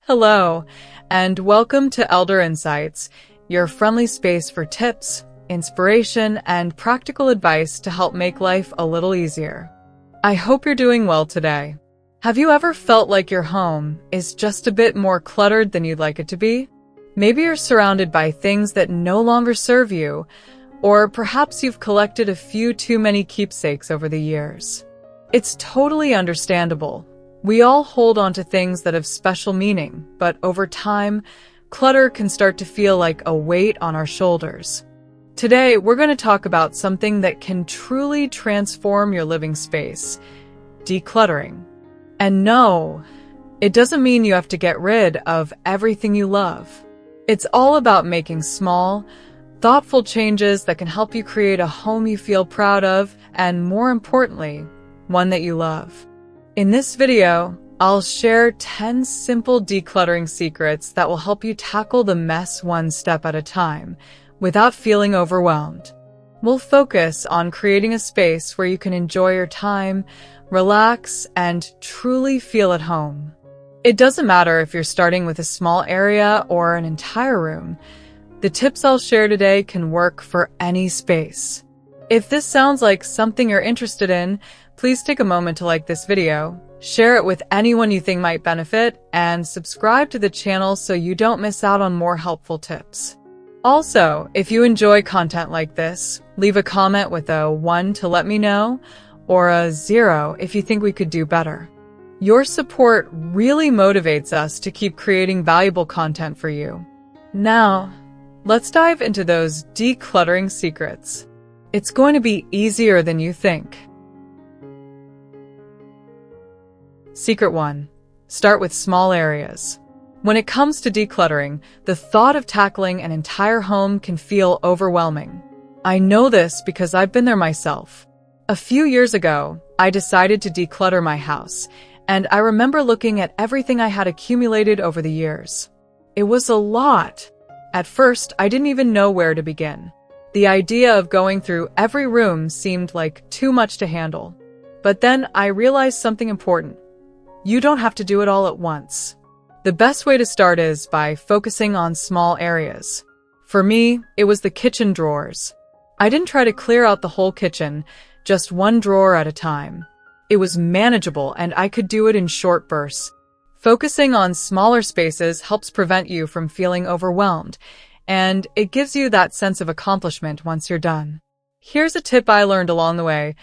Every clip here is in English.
Hello, and welcome to Elder Insights, your friendly space for tips, inspiration, and practical advice to help make life a little easier. I hope you're doing well today. Have you ever felt like your home is just a bit more cluttered than you'd like it to be? Maybe you're surrounded by things that no longer serve you, or perhaps you've collected a few too many keepsakes over the years. It's totally understandable. We all hold on to things that have special meaning, but over time, clutter can start to feel like a weight on our shoulders. Today, we're going to talk about something that can truly transform your living space: decluttering. And no, it doesn't mean you have to get rid of everything you love. It's all about making small, thoughtful changes that can help you create a home you feel proud of, and more importantly, one that you love. In this video, I'll share 10 simple decluttering secrets that will help you tackle the mess one step at a time without feeling overwhelmed. We'll focus on creating a space where you can enjoy your time, relax, and truly feel at home. It doesn't matter if you're starting with a small area or an entire room. The tips I'll share today can work for any space. If this sounds like something you're interested in, please take a moment to like this video, share it with anyone you think might benefit, and subscribe to the channel so you don't miss out on more helpful tips. Also, if you enjoy content like this, leave a comment with a 1 to let me know, or a 0 if you think we could do better. Your support really motivates us to keep creating valuable content for you. Now, let's dive into those decluttering secrets. It's going to be easier than you think. Secret 1. Start with small areas. When it comes to decluttering, the thought of tackling an entire home can feel overwhelming. I know this because I've been there myself. A few years ago, I decided to declutter my house, and I remember looking at everything I had accumulated over the years. It was a lot. At first, I didn't even know where to begin. The idea of going through every room seemed like too much to handle. But then I realized something important. You don't have to do it all at once. The best way to start is by focusing on small areas. For me, it was the kitchen drawers. I didn't try to clear out the whole kitchen, just one drawer at a time. It was manageable and I could do it in short bursts. Focusing on smaller spaces helps prevent you from feeling overwhelmed, and it gives you that sense of accomplishment once you're done. Here's a tip I learned along the way.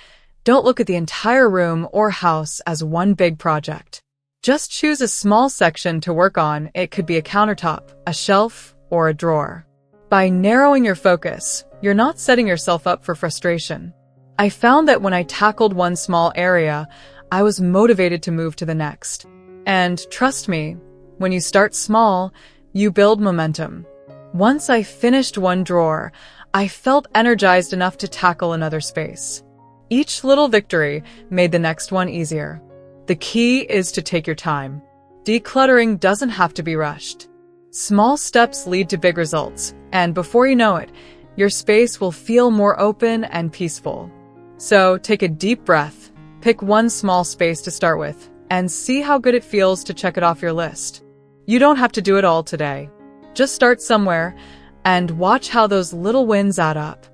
Don't look at the entire room or house as one big project. Just choose a small section to work on. It could be a countertop, a shelf, or a drawer. By narrowing your focus, you're not setting yourself up for frustration. I found that when I tackled one small area, I was motivated to move to the next. And trust me, when you start small, you build momentum. Once I finished one drawer, I felt energized enough to tackle another space. Each little victory made the next one easier. The key is to take your time. Decluttering doesn't have to be rushed. Small steps lead to big results, and before you know it, your space will feel more open and peaceful. So take a deep breath, pick one small space to start with, and see how good it feels to check it off your list. You don't have to do it all today. Just start somewhere and watch how those little wins add up.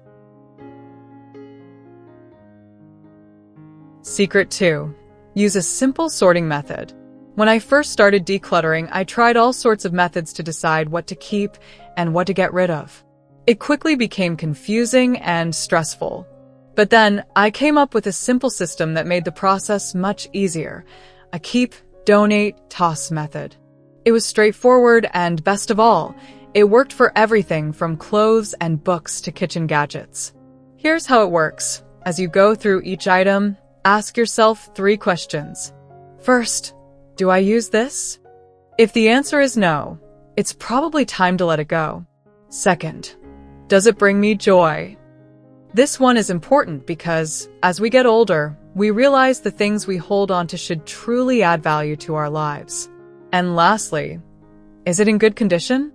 Secret 2. Use a simple sorting method. When I first started decluttering, I tried all sorts of methods to decide what to keep and what to get rid of. It quickly became confusing and stressful. But then I came up with a simple system that made the process much easier: a keep, donate, toss method. It was straightforward and, best of all, it worked for everything from clothes and books to kitchen gadgets. Here's how it works. As you go through each item, ask yourself 3 questions. First, do I use this? If the answer is no, it's probably time to let it go. Second, does it bring me joy? This one is important because, as we get older, we realize the things we hold on to should truly add value to our lives. And lastly, is it in good condition?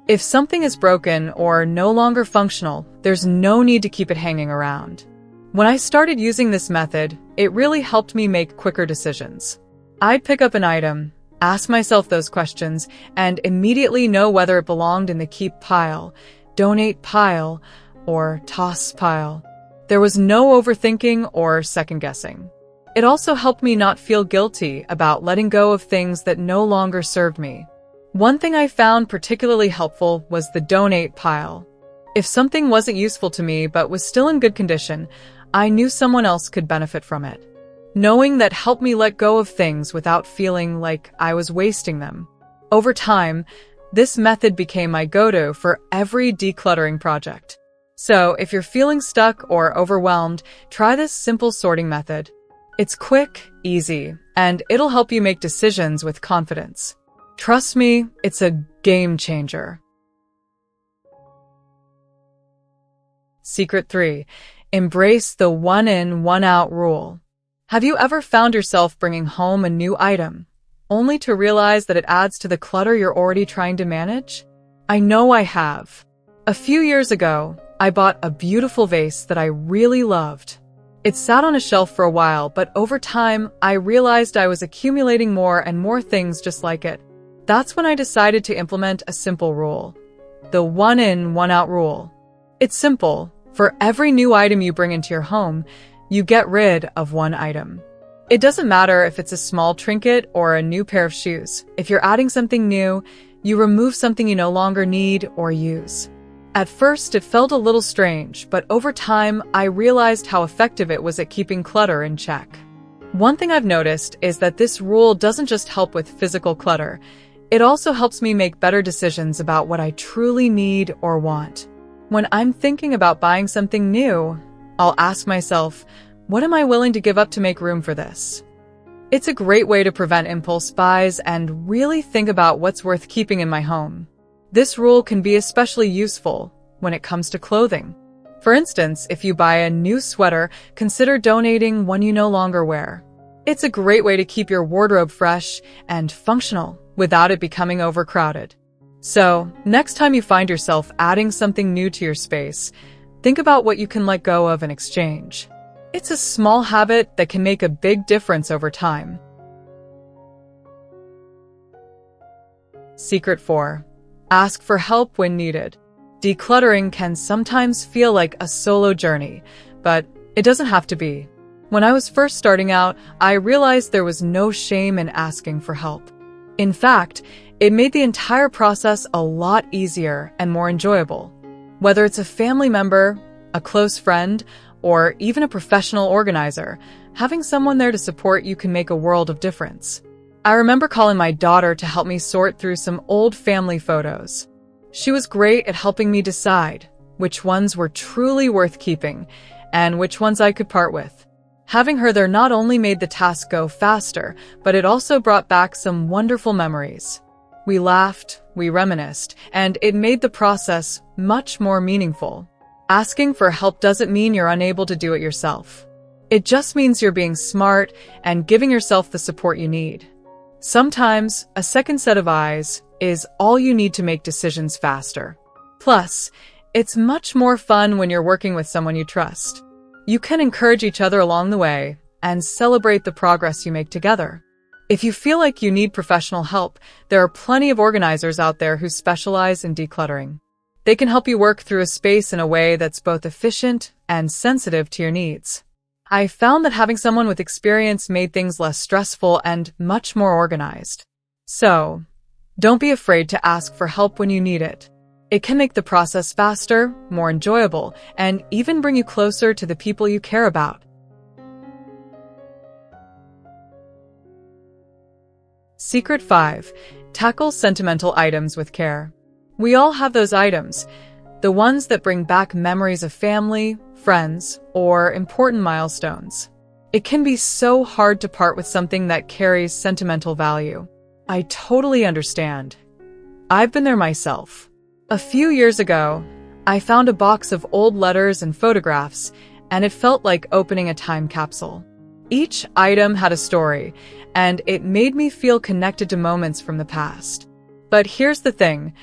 If something is broken or no longer functional, there's no need to keep it hanging around. When I started using this method, it really helped me make quicker decisions. I'd pick up an item, ask myself those questions, and immediately know whether it belonged in the keep pile, donate pile, or toss pile. There was no overthinking or second-guessing. It also helped me not feel guilty about letting go of things that no longer served me. One thing I found particularly helpful was the donate pile. If something wasn't useful to me but was still in good condition, I knew someone else could benefit from it. Knowing that helped me let go of things without feeling like I was wasting them. Over time, this method became my go-to for every decluttering project. So, if you're feeling stuck or overwhelmed, try this simple sorting method. It's quick, easy, and it'll help you make decisions with confidence. Trust me, it's a game changer. Secret 3. Embrace the one in, one out rule. Have you ever found yourself bringing home a new item, only to realize that it adds to the clutter you're already trying to manage? I know I have. A few years ago, I bought a beautiful vase that I really loved. It sat on a shelf for a while, but over time, I realized I was accumulating more and more things just like it. That's when I decided to implement a simple rule. The one in, one out rule. It's simple. For every new item you bring into your home, you get rid of one item. It doesn't matter if it's a small trinket or a new pair of shoes. If you're adding something new, you remove something you no longer need or use. At first, it felt a little strange, but over time, I realized how effective it was at keeping clutter in check. One thing I've noticed is that this rule doesn't just help with physical clutter. It also helps me make better decisions about what I truly need or want. When I'm thinking about buying something new, I'll ask myself, what am I willing to give up to make room for this? It's a great way to prevent impulse buys and really think about what's worth keeping in my home. This rule can be especially useful when it comes to clothing. For instance, if you buy a new sweater, consider donating one you no longer wear. It's a great way to keep your wardrobe fresh and functional without it becoming overcrowded. So, next time you find yourself adding something new to your space, think about what you can let go of in exchange. It's a small habit that can make a big difference over time. Secret 4. Ask for help when needed. Decluttering can sometimes feel like a solo journey, but it doesn't have to be. When I was first starting out, I realized there was no shame in asking for help. In fact, it made the entire process a lot easier and more enjoyable. Whether it's a family member, a close friend, or even a professional organizer, having someone there to support you can make a world of difference. I remember calling my daughter to help me sort through some old family photos. She was great at helping me decide which ones were truly worth keeping and which ones I could part with. Having her there not only made the task go faster, but it also brought back some wonderful memories. We laughed, we reminisced, and it made the process much more meaningful. Asking for help doesn't mean you're unable to do it yourself. It just means you're being smart and giving yourself the support you need. Sometimes, a second set of eyes is all you need to make decisions faster. Plus, it's much more fun when you're working with someone you trust. You can encourage each other along the way and celebrate the progress you make together. If you feel like you need professional help, there are plenty of organizers out there who specialize in decluttering. They can help you work through a space in a way that's both efficient and sensitive to your needs. I found that having someone with experience made things less stressful and much more organized. So, don't be afraid to ask for help when you need it. It can make the process faster, more enjoyable, and even bring you closer to the people you care about. Secret 5. Tackle sentimental items with care. We all have those items, the ones that bring back memories of family, friends, or important milestones. It can be so hard to part with something that carries sentimental value. I totally understand. I've been there myself. A few years ago, I found a box of old letters and photographs, and it felt like opening a time capsule. Each item had a story, and it made me feel connected to moments from the past. But here's the thing.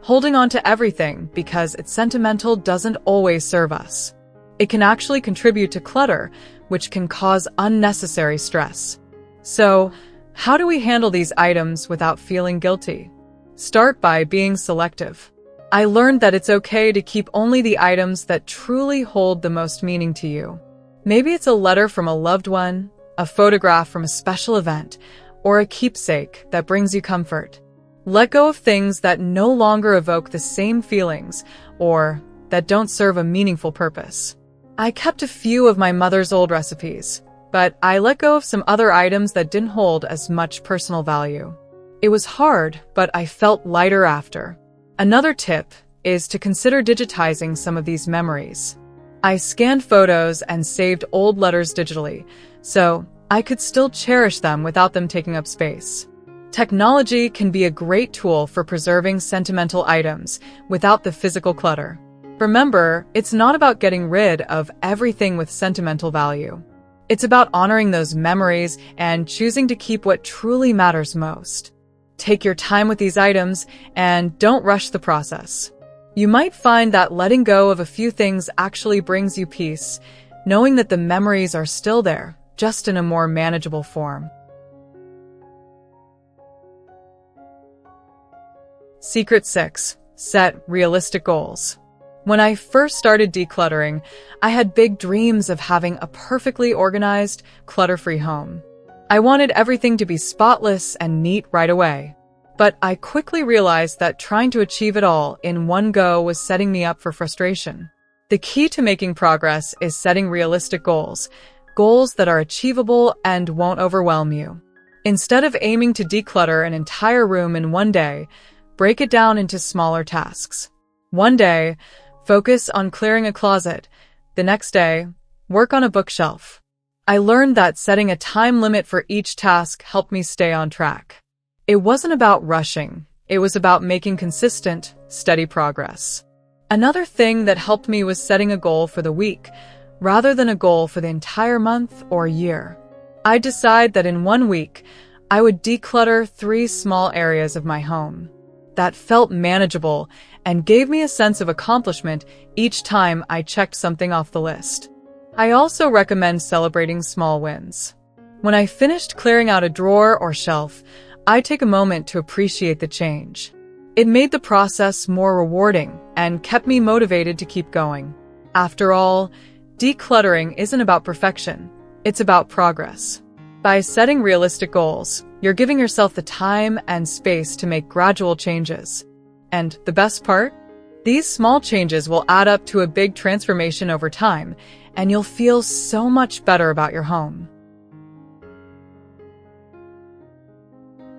Holding on to everything because it's sentimental doesn't always serve us. It can actually contribute to clutter, which can cause unnecessary stress. So, How do we handle these items without feeling guilty? Start by being selective. I learned that it's okay to keep only the items that truly hold the most meaning to you. Maybe it's a letter from a loved one, a photograph from a special event, or a keepsake that brings you comfort. Let go of things that no longer evoke the same feelings or that don't serve a meaningful purpose. I kept a few of my mother's old recipes, but I let go of some other items that didn't hold as much personal value. It was hard, but I felt lighter after. Another tip is to consider digitizing some of these memories. I scanned photos and saved old letters digitally, so I could still cherish them without them taking up space. Technology can be a great tool for preserving sentimental items without the physical clutter. Remember, it's not about getting rid of everything with sentimental value. It's about honoring those memories and choosing to keep what truly matters most. Take your time with these items and don't rush the process. You might find that letting go of a few things actually brings you peace, knowing that the memories are still there, just in a more manageable form. Secret 6. Set realistic goals. When I first started decluttering, I had big dreams of having a perfectly organized, clutter-free home. I wanted everything to be spotless and neat right away. But I quickly realized that trying to achieve it all in one go was setting me up for frustration. The key to making progress is setting realistic goals, goals that are achievable and won't overwhelm you. Instead of aiming to declutter an entire room in one day, break it down into smaller tasks. One day, focus on clearing a closet. The next day, work on a bookshelf. I learned that setting a time limit for each task helped me stay on track. It wasn't about rushing. It was about making consistent, steady progress. Another thing that helped me was setting a goal for the week, rather than a goal for the entire month or year. I'd decide that in 1 week, I would declutter 3 small areas of my home. That felt manageable and gave me a sense of accomplishment each time I checked something off the list. I also recommend celebrating small wins. When I finished clearing out a drawer or shelf, I take a moment to appreciate the change. It made the process more rewarding and kept me motivated to keep going. After all, decluttering isn't about perfection, it's about progress. By setting realistic goals, you're giving yourself the time and space to make gradual changes. And the best part? These small changes will add up to a big transformation over time, and you'll feel so much better about your home.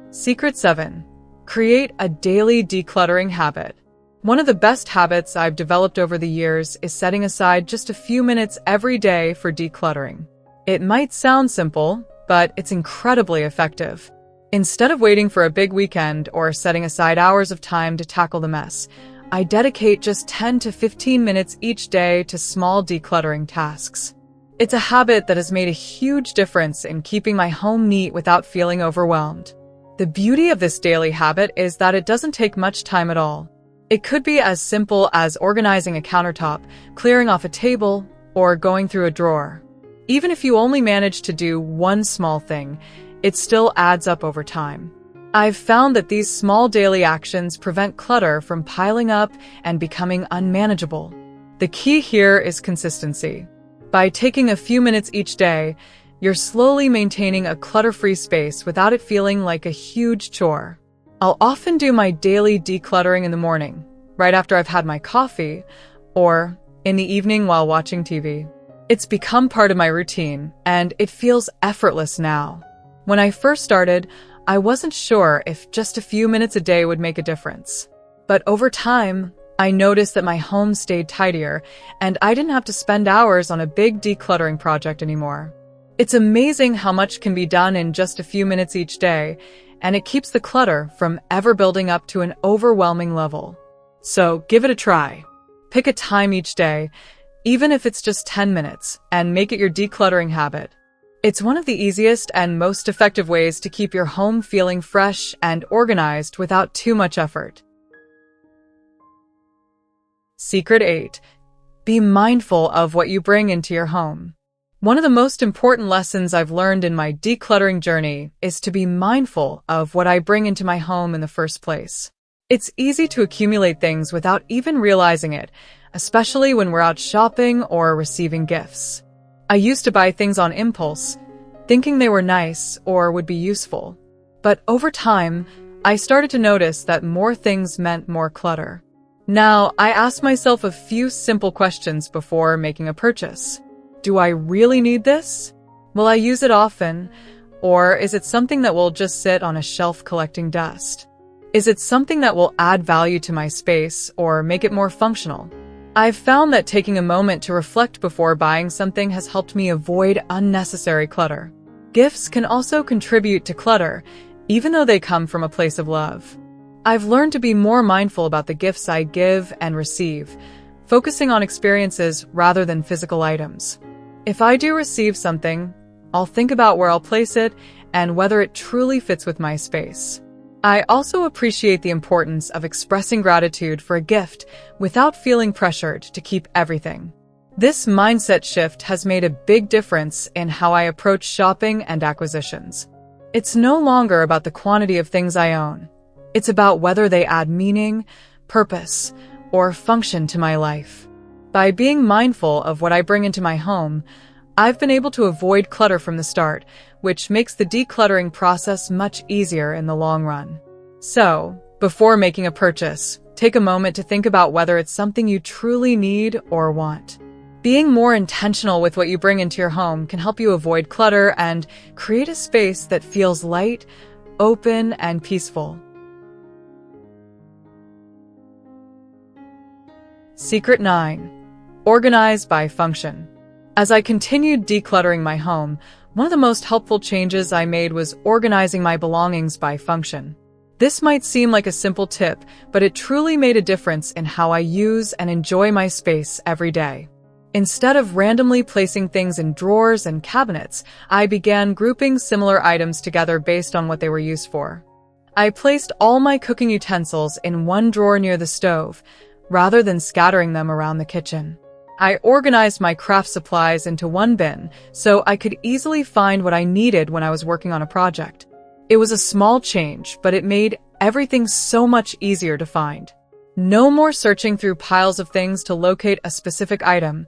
Secret 7. Create a daily decluttering habit. One of the best habits I've developed over the years is setting aside just a few minutes every day for decluttering. It might sound simple, but it's incredibly effective. Instead of waiting for a big weekend or setting aside hours of time to tackle the mess, I dedicate just 10 to 15 minutes each day to small decluttering tasks. It's a habit that has made a huge difference in keeping my home neat without feeling overwhelmed. The beauty of this daily habit is that it doesn't take much time at all. It could be as simple as organizing a countertop, clearing off a table, or going through a drawer. Even if you only manage to do one small thing, it still adds up over time. I've found that these small daily actions prevent clutter from piling up and becoming unmanageable. The key here is consistency. By taking a few minutes each day, you're slowly maintaining a clutter-free space without it feeling like a huge chore. I'll often do my daily decluttering in the morning, right after I've had my coffee, or in the evening while watching TV. It's become part of my routine, and it feels effortless now. When I first started, I wasn't sure if just a few minutes a day would make a difference. But over time, I noticed that my home stayed tidier, and I didn't have to spend hours on a big decluttering project anymore. It's amazing how much can be done in just a few minutes each day, and it keeps the clutter from ever building up to an overwhelming level. So give it a try. Pick a time each day, even if it's just 10 minutes, and make it your decluttering habit. It's one of the easiest and most effective ways to keep your home feeling fresh and organized without too much effort. Secret 8. Be mindful of what you bring into your home. One of the most important lessons I've learned in my decluttering journey is to be mindful of what I bring into my home in the first place. It's easy to accumulate things without even realizing it, especially when we're out shopping or receiving gifts. I used to buy things on impulse, thinking they were nice or would be useful. But over time, I started to notice that more things meant more clutter. Now, I ask myself a few simple questions before making a purchase. Do I really need this? Will I use it often? Or is it something that will just sit on a shelf collecting dust? Is it something that will add value to my space or make it more functional? I've found that taking a moment to reflect before buying something has helped me avoid unnecessary clutter. Gifts can also contribute to clutter, even though they come from a place of love. I've learned to be more mindful about the gifts I give and receive, focusing on experiences rather than physical items. If I do receive something, I'll think about where I'll place it and whether it truly fits with my space. I also appreciate the importance of expressing gratitude for a gift without feeling pressured to keep everything. This mindset shift has made a big difference in how I approach shopping and acquisitions. It's no longer about the quantity of things I own. It's about whether they add meaning, purpose, or function to my life. By being mindful of what I bring into my home, I've been able to avoid clutter from the start, which makes the decluttering process much easier in the long run. So, before making a purchase, take a moment to think about whether it's something you truly need or want. Being more intentional with what you bring into your home can help you avoid clutter and create a space that feels light, open, and peaceful. Secret 9. Organize by function. As I continued decluttering my home, one of the most helpful changes I made was organizing my belongings by function. This might seem like a simple tip, but it truly made a difference in how I use and enjoy my space every day. Instead of randomly placing things in drawers and cabinets, I began grouping similar items together based on what they were used for. I placed all my cooking utensils in one drawer near the stove, rather than scattering them around the kitchen. I organized my craft supplies into one bin so I could easily find what I needed when I was working on a project. It was a small change, but it made everything so much easier to find. No more searching through piles of things to locate a specific item.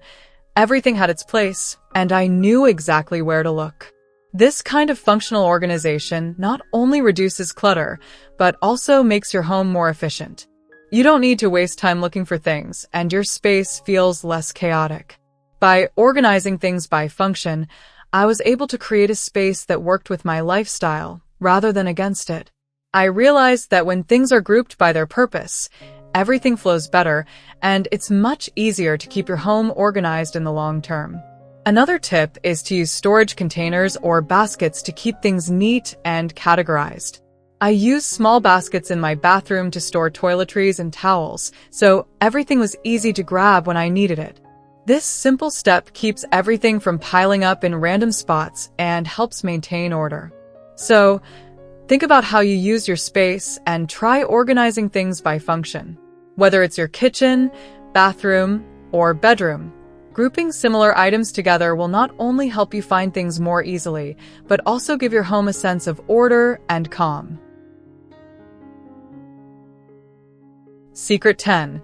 Everything had its place, and I knew exactly where to look. This kind of functional organization not only reduces clutter, but also makes your home more efficient. You don't need to waste time looking for things, and your space feels less chaotic. By organizing things by function, I was able to create a space that worked with my lifestyle, rather than against it. I realized that when things are grouped by their purpose, everything flows better, and it's much easier to keep your home organized in the long term. Another tip is to use storage containers or baskets to keep things neat and categorized. I use small baskets in my bathroom to store toiletries and towels, so everything was easy to grab when I needed it. This simple step keeps everything from piling up in random spots and helps maintain order. So, think about how you use your space and try organizing things by function. Whether it's your kitchen, bathroom, or bedroom, grouping similar items together will not only help you find things more easily, but also give your home a sense of order and calm. Secret 10.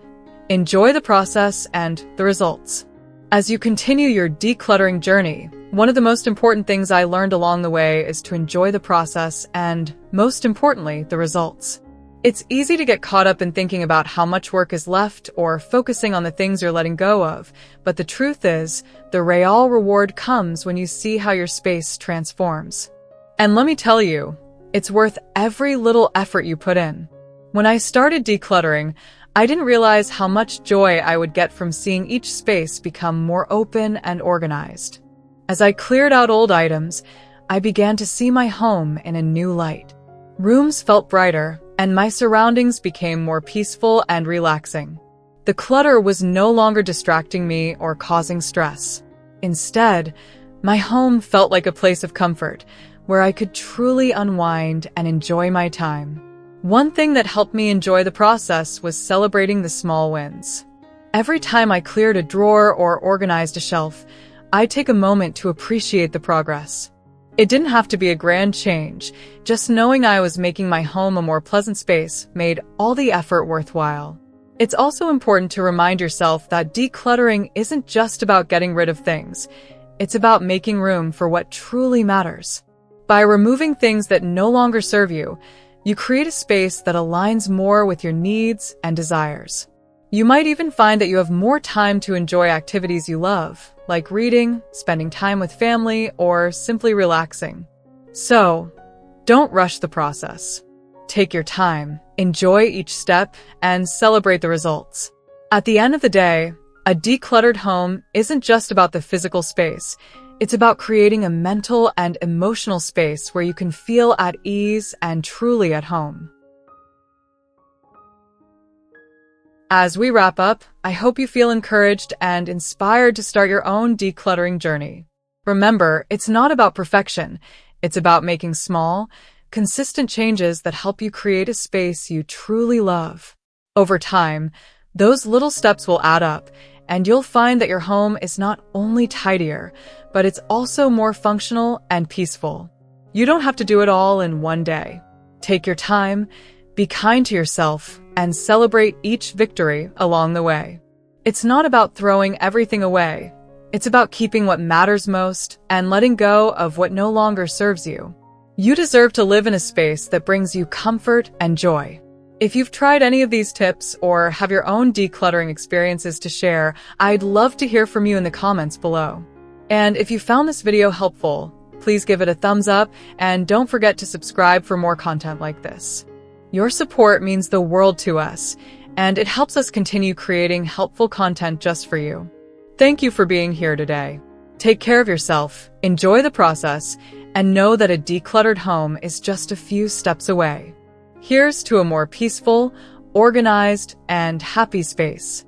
Enjoy the process and the results. As you continue your decluttering journey, one of the most important things I learned along the way is to enjoy the process and, most importantly, the results. It's easy to get caught up in thinking about how much work is left or focusing on the things you're letting go of, but the truth is, the real reward comes when you see how your space transforms. And let me tell you, it's worth every little effort you put in. When I started decluttering, I didn't realize how much joy I would get from seeing each space become more open and organized. As I cleared out old items, I began to see my home in a new light. Rooms felt brighter, and my surroundings became more peaceful and relaxing. The clutter was no longer distracting me or causing stress. Instead, my home felt like a place of comfort, where I could truly unwind and enjoy my time. One thing that helped me enjoy the process was celebrating the small wins. Every time I cleared a drawer or organized a shelf, I'd take a moment to appreciate the progress. It didn't have to be a grand change. Just knowing I was making my home a more pleasant space made all the effort worthwhile. It's also important to remind yourself that decluttering isn't just about getting rid of things. It's about making room for what truly matters. By removing things that no longer serve you, you create a space that aligns more with your needs and desires. You might even find that you have more time to enjoy activities you love, like reading, spending time with family, or simply relaxing. So, don't rush the process. Take your time, enjoy each step, and celebrate the results. At the end of the day, a decluttered home isn't just about the physical space. It's about creating a mental and emotional space where you can feel at ease and truly at home. As we wrap up, I hope you feel encouraged and inspired to start your own decluttering journey. Remember, it's not about perfection. It's about making small, consistent changes that help you create a space you truly love. Over time, those little steps will add up, and you'll find that your home is not only tidier, but it's also more functional and peaceful. You don't have to do it all in one day. Take your time, be kind to yourself, and celebrate each victory along the way. It's not about throwing everything away. It's about keeping what matters most and letting go of what no longer serves you. You deserve to live in a space that brings you comfort and joy. If you've tried any of these tips or have your own decluttering experiences to share, I'd love to hear from you in the comments below. And if you found this video helpful, please give it a thumbs up and don't forget to subscribe for more content like this. Your support means the world to us, and it helps us continue creating helpful content just for you. Thank you for being here today. Take care of yourself, enjoy the process, and know that a decluttered home is just a few steps away. Here's to a more peaceful, organized, and happy space.